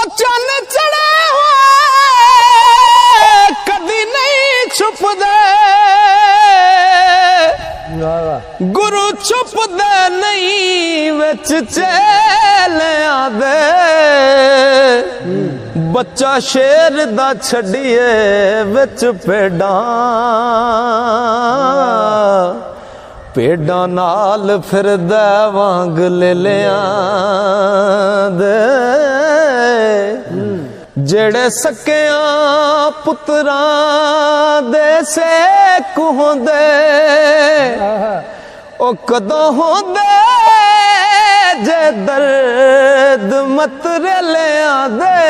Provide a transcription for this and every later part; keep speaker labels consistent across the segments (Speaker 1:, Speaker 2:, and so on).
Speaker 1: चन चढ़े हुए कदी नहीं छुपदे, गुरु छुपदे नहीं विच चेलियां दे। बच्चा शेर दा छड़िए विच भेडां, भेडां नाल फिरदा वांग लेलियां दे। जेड़े सकियां पुत्रां दे सेक होंदे, ओ कदों होंदे जे दर्द मतरेलियां दे।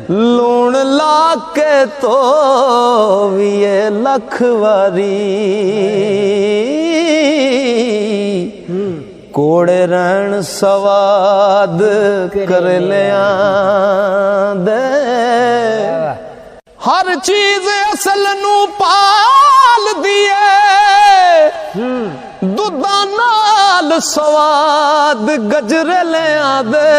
Speaker 1: लूण ला के तो भी ये लख वारी, कोड़े रहन सवाद कर लिया दे। हर चीज असल नू पाल दिए, दुधा नाल स्वाद गजरे लिया दे।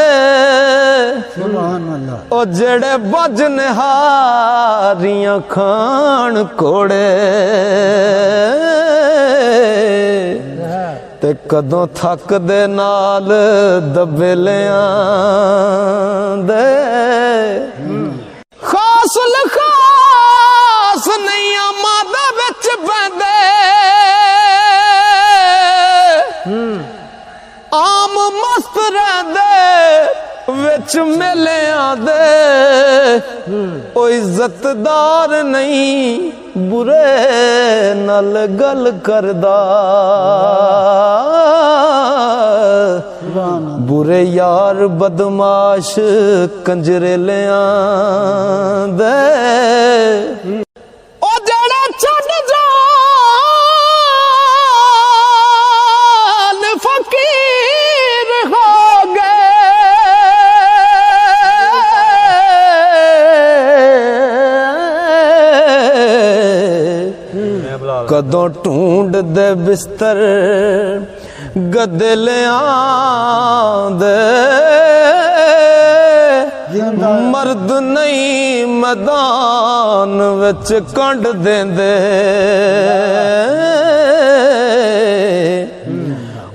Speaker 1: ओ जेड़े बजन हारियां खान कोड़े, ते कदों थक दे नाल दबेलियां दे। खास लखास नहीं मादा बिच बंदे, आम मस्त रहंदे विच मेलियां दे। ओ इज्जतदार नहीं बुरे नल गल करदा, बुरे यार बदमाश कंजरेलियां दे। ओ जेड़े छड्ड जान फकीर हो गए, कदों ढूंढ दे बिस्तर गदलियां दे। मर्द नहीं मैदान विच कंड देंदे,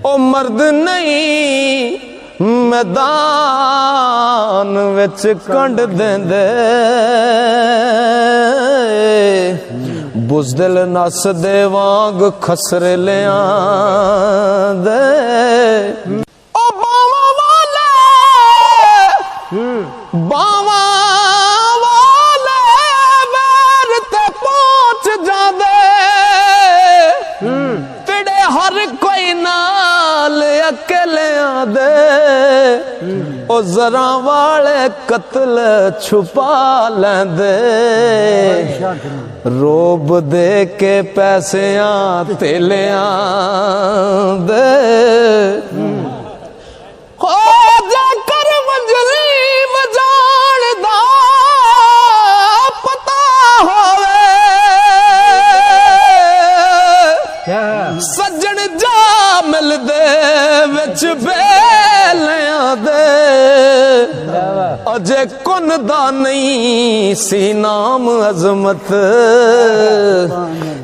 Speaker 1: ओ मर्द नहीं मैदान विच कंड देंदे। बुज़दिल नस दे वांग खसरेलियां दे। ओ बावा वाले बावा वाले वैर ते पहुंच जांदे, तेरे हर कोई नाल अकेलियां दे। ओ जरा वाले कत्ल छुपा लेंदे, रोब दे के पैसियां तेलियां दे। हो जाकर मंजली वजान दा पता होवे, सज्जन जा मिलदे विच बेलियां दे। अजे कुन दा नहीं सी नाम अजमत,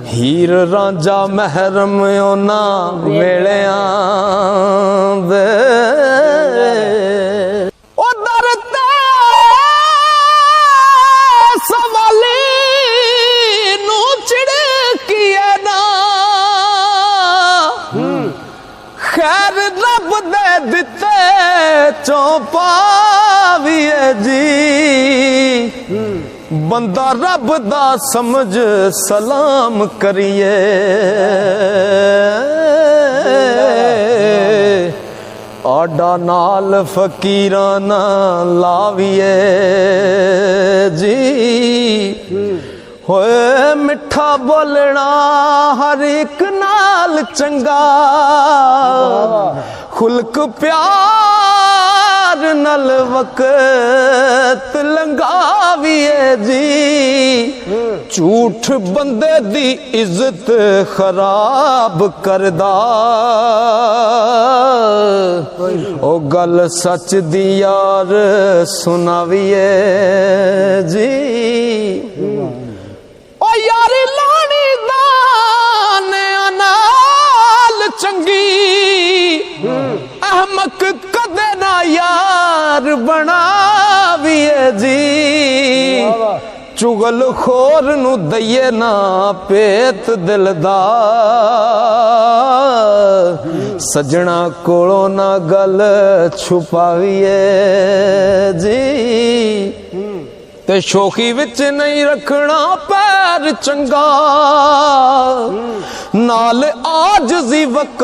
Speaker 1: हीर रांझा महरम ओना वेलियां दे। ओ दर ते सवाली नू चिड़किए ना, खैर रब दे दिते चों पाविए जी। बंदा रब दा समझ सलाम करिए, आडा नाल फकीरां ना लाविए जी। होए मिठा बोलना हर एक नाल चंगा, खुल्क प्यार नल वक्त लंघाविए जी। झूठ बंदे दी इज्जत खराब करदा ओ गल सच दी यार सुनाविए जी ओ यार लानी दान नाल चंगी अहमक कदे ना यार बनाविए जी चुगल खोर नू दईए ना पेत दिल दा सजना कोलों ना गल छुपाविए जी ते शोखी विच नहीं रखना पैर चंगा नाल आजजी वक्त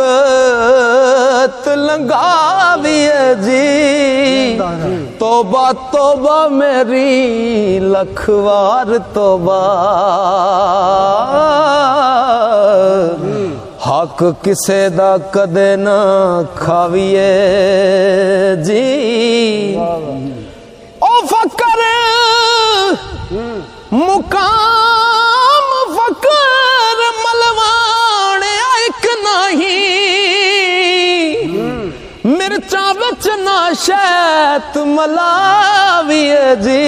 Speaker 1: लंघाविए जी तौबा तौबा मेरी लखवार तौबा हक किसे दा कदे ना खाविए जी ओ फकर मुकाम फकर मलवाने एक नहीं मिर्चा विच ना शैत मलाविए जी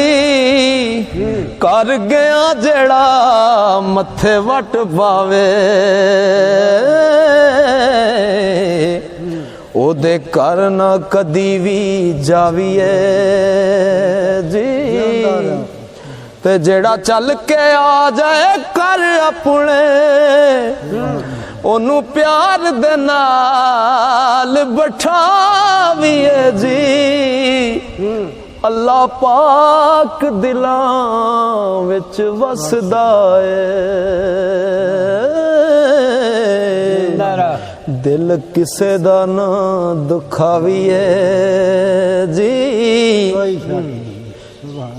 Speaker 1: कर गया जेड़ा मथे वट पावे ओदे कर ना कदी भी जाविए जी ते जेड़ा चल के आ जाए कर अपने ओनू प्यार दे नाल बिठाविए जी अल्लाह पाक दिलां विच वसदा है दिल किसे दा ना दुखाविए जी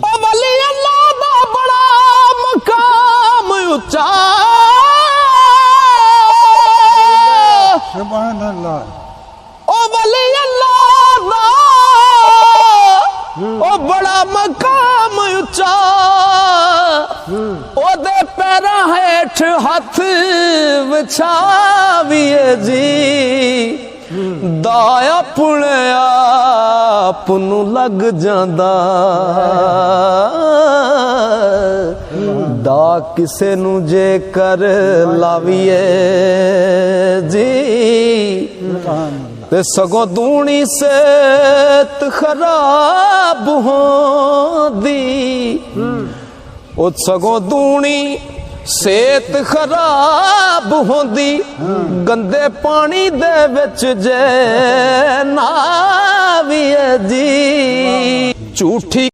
Speaker 1: ओ वली अल्लाह दा बड़ा मकाम उच्चा
Speaker 2: सुभान अल्लाह
Speaker 1: ओ वली अल्लाह दा ओ बड़ा मकाम उच्चा ओदे पैरां हेठ हथ विछाविए जी दाया पुणे आप नू लग जांदा दा किसे नू जे कर लाविए जी ते सगों दूनी सेहत खराब होंदी ओ सगों दूनी सेहत खराब होंदी गंदे पानी दे विच जे नाविए जी झूठी